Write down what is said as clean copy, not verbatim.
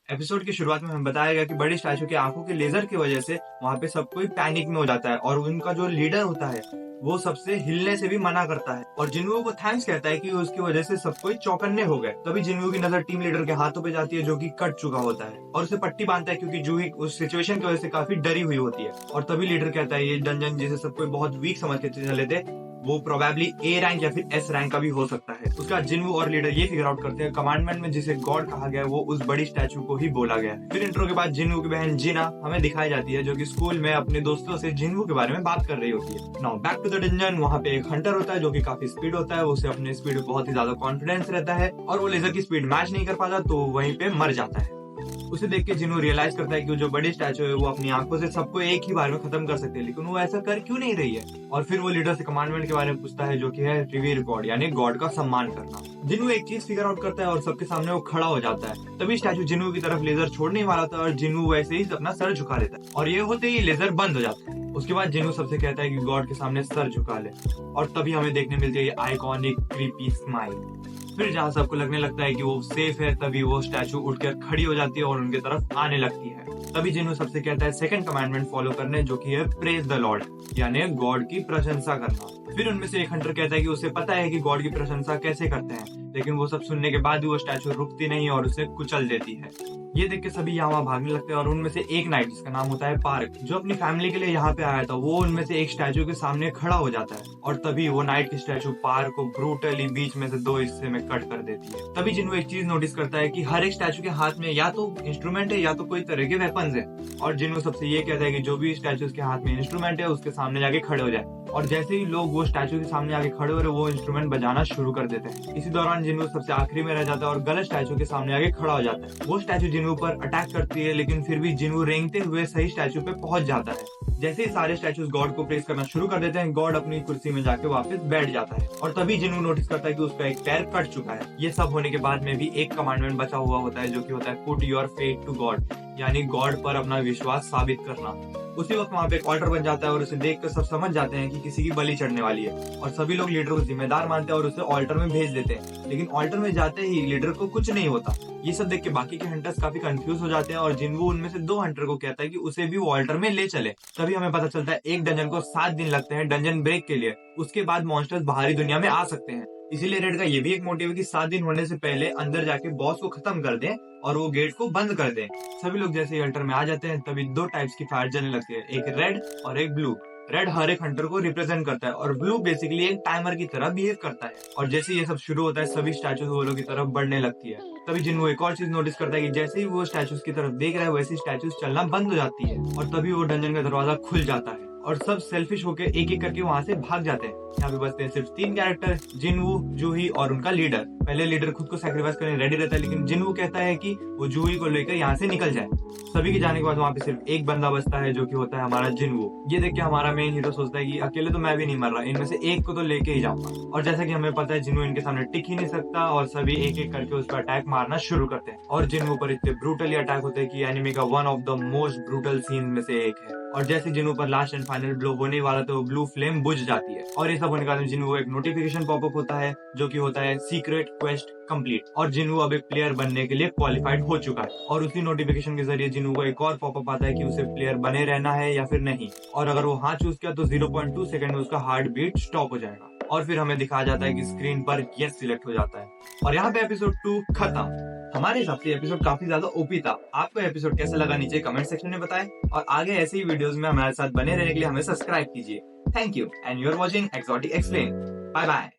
Episode की शुरुआत में हमें बताया गया कि बड़ी स्टैचू की आंखों के लेजर की वजह से वहां पे सब कोई पैनिक में हो जाता है और उनका जो लीडर होता है वो सबसे हिलने से भी मना करता है और जिन्वू को थैंक्स कहता है कि उसकी वजह से सब कोई चौकन्ने हो गए। तभी जिन्वू की नजर टीम लीडर के हाथों पे जाती है जो कि कट चुका होता है और उसे पट्टी बांधता है क्योंकि जूही उस सिचुएशन की वजह से काफी डरी हुई होती है। और तभी लीडर कहता है ये डंजन जिसे सब कोई बहुत वीक समझ के चले थे वो प्रोबेबली ए रैंक या फिर एस रैंक का भी हो सकता है। उसका जिन्वू और लीडर ये फिगर आउट करते हैं कमांडमेंट में जिसे गॉड कहा गया है वो उस बड़ी स्टैचू को ही बोला गया है। फिर इंट्रो के बाद जिन्वू की बहन जिना हमें दिखाई जाती है जो कि स्कूल में अपने दोस्तों से जिन्वू के बारे में बात कर रही होती है। Now back to the dungeon. वहाँ पे एक हंटर होता है जो कि काफी स्पीड होता है, उसे अपने स्पीड में बहुत ही ज्यादा कॉन्फिडेंस रहता है और वो लेजर की स्पीड मैच नहीं कर पाता तो वहीं पे मर जाता है। उसे देख के जिन्वू रियलाइज करता है कि जो बड़ी स्टैचू है वो अपनी आंखों से सबको एक ही बार में खत्म कर सकते हैं, लेकिन वो ऐसा कर क्यों नहीं रही है। और फिर वो लीडर से कमांडमेंट के बारे में पूछता है जो कि है रिवीर गॉड यानी गॉड का सम्मान करना। जिन्वू एक चीज फिगर आउट करता है और सबके सामने वो खड़ा हो जाता है। तभी स्टैचू जिन्वू की तरफ लेजर छोड़ने वाला था और जिन्वू वैसे ही अपना सर झुका लेता है और ये होते ही लेजर बंद हो जाता है। उसके बाद जिन्वू सबसे कहता है कि गॉड के सामने सर झुका ले और तभी हमें देखने मिलती है आइकॉनिक क्रीपी स्माइल। फिर जहाँ सबको लगने लगता है कि वो सेफ है तभी वो स्टैचू उठकर खड़ी हो जाती है और उनके तरफ आने लगती है। तभी जिन्वू सबसे कहता है सेकंड कमांडमेंट फॉलो करने जो कि है प्रेज द लॉर्ड यानी गॉड की प्रशंसा करना। फिर उनमें से एक हंटर कहता है कि उसे पता है कि गॉड की प्रशंसा कैसे करते हैं, लेकिन वो सब सुनने के बाद भी वो स्टैचू रुकती नहीं और उसे कुचल देती है। ये देख के सभी यहाँ भागने लगते हैं और उनमें से एक नाइट जिसका नाम होता है पार्क जो अपनी फैमिली के लिए यहाँ पे आया था वो उनमें से एक स्टैचू के सामने खड़ा हो जाता है और तभी वो नाइट की स्टैचू पार्क को ब्रूटली बीच में से दो हिस्से में कट कर देती है। तभी जिन्वू एक चीज नोटिस करता है कि हर एक स्टैचू के हाथ में या तो इंस्ट्रूमेंट है या तो कोई तरह के वेपन्स है और जिन्वू सबसे ये कहता है कि जो भी स्टैचू के हाथ में इंस्ट्रूमेंट है उसके सामने जाके खड़े हो जाए। और जैसे ही लोग वो स्टैचू के सामने आके खड़े हो रहे वो इंस्ट्रूमेंट बजाना शुरू कर देते हैं। इसी दौरान जिन्वू सबसे आखिरी में रह जाता है और गलत स्टैचू के सामने आके खड़ा हो जाता है। वो स्टैचू जिन्वू पर अटैक करती है लेकिन फिर भी जिन्वू रेंगते हुए सही स्टैचू पे पहुंच जाता है। जैसे ही सारे स्टैचूज गॉड को प्रेस करना शुरू कर देते हैं गॉड अपनी कुर्सी में जाके वापस बैठ जाता है और तभी जिन्वू नोटिस करता है कि उसका एक पैर कट चुका है। ये सब होने के बाद में भी एक कमांडमेंट बचा हुआ होता है जो कि होता है put your faith to God यानी गॉड पर अपना विश्वास साबित करना। उसी वक्त वहाँ पे एक ऑल्टर बन जाता है और उसे देखकर सब समझ जाते हैं कि किसी की बलि चढ़ने वाली है और सभी लोग लीडर को जिम्मेदार मानते हैं और उसे ऑल्टर में भेज देते हैं। लेकिन ऑल्टर में जाते ही लीडर को कुछ नहीं होता। ये सब देख के बाकी के हंटर्स काफी कंफ्यूज हो जाते हैं और जिन्वू उनमें से दो हंटर को कहता है कि उसे भी वो ऑल्टर में ले चले। तभी हमें पता चलता है एक डंजन को 7 दिन लगते हैं डंजन ब्रेक के लिए, उसके बाद मॉन्स्टर्स बाहरी दुनिया में आ सकते हैं। इसीलिए रेड का ये भी एक मोटिव है कि 7 दिन होने से पहले अंदर जाके बॉस को खत्म कर दें और वो गेट को बंद कर दें। सभी लोग जैसे अल्टर में आ जाते हैं तभी दो टाइप्स की फायर जलने लगती है, एक रेड और एक ब्लू। रेड हर एक हंटर को रिप्रेजेंट करता है और ब्लू बेसिकली एक टाइमर की तरह बिहेव करता है। और जैसे ये सब शुरू होता है सभी स्टैचूज वो लोग की तरफ बढ़ने लगती है। तभी जिन्वू एक और चीज नोटिस करता है कि जैसे ही वो स्टैचूज की तरफ देख रहा है वैसे स्टैचूज चलना बंद हो जाती है और तभी वो डंजन का दरवाजा खुल जाता है और सब सेल्फिश होकर एक एक करके वहाँ से भाग जाते हैं। यहाँ पे बचते हैं सिर्फ 3 कैरेक्टर, जिन्वू, जूही और उनका लीडर। पहले लीडर खुद को सैक्रिफाइस करने रेडी रहता है लेकिन जिन्वू कहता है कि वो जूही को लेकर यहाँ से निकल जाए। सभी के जाने के बाद वहाँ पे सिर्फ एक बंदा बचता है जो कि होता है हमारा जिन्वू। ये देख के हमारा मेन हीरो सोचता है कि अकेले तो मैं भी नहीं मर रहा, इनमें से एक को तो लेके ही जाऊंगा। और जैसा कि हमें पता है जिन्वू इनके सामने टिक ही नहीं सकता और सभी एक एक करके उस पर अटैक मारना शुरू करते हैं और जिन्वू पर इतने ब्रूटली अटैक होते हैं कि एनिमे का one of the most brutal scene में से एक है। और जैसे जिन्वू पर लास्ट एंड फाइनल ब्लो होने वाला तो ब्लू फ्लेम बुझ जाती है और ये सब होने के बाद जिन्वू को एक नोटिफिकेशन पॉपअप होता है जो कि होता है सीक्रेट क्वेस्ट कंप्लीट और जिन्वू अब एक प्लेयर बनने के लिए क्वालिफाइड हो चुका है। और उसी नोटिफिकेशन के जरिए जिन्वू को एक और पॉपअप आता है कि उसे प्लेयर बने रहना है या फिर नहीं, और अगर वो हाँ चूज किया तो 0.2 सेकंड में उसका हार्ट बीट स्टॉप हो जाएगा और फिर हमें दिखाया जाता है कि स्क्रीन पर यस सिलेक्ट हो जाता है। और यहाँ पे एपिसोड 2 खत्म। हमारे हिसाब से एपिसोड काफी ज्यादा ओपी था। आपको एपिसोड कैसा लगा नीचे कमेंट सेक्शन में बताएं और आगे ऐसे ही वीडियोस में हमारे साथ बने रहने के लिए हमें सब्सक्राइब कीजिए। Thank you and you are watching exotic explain. Bye bye.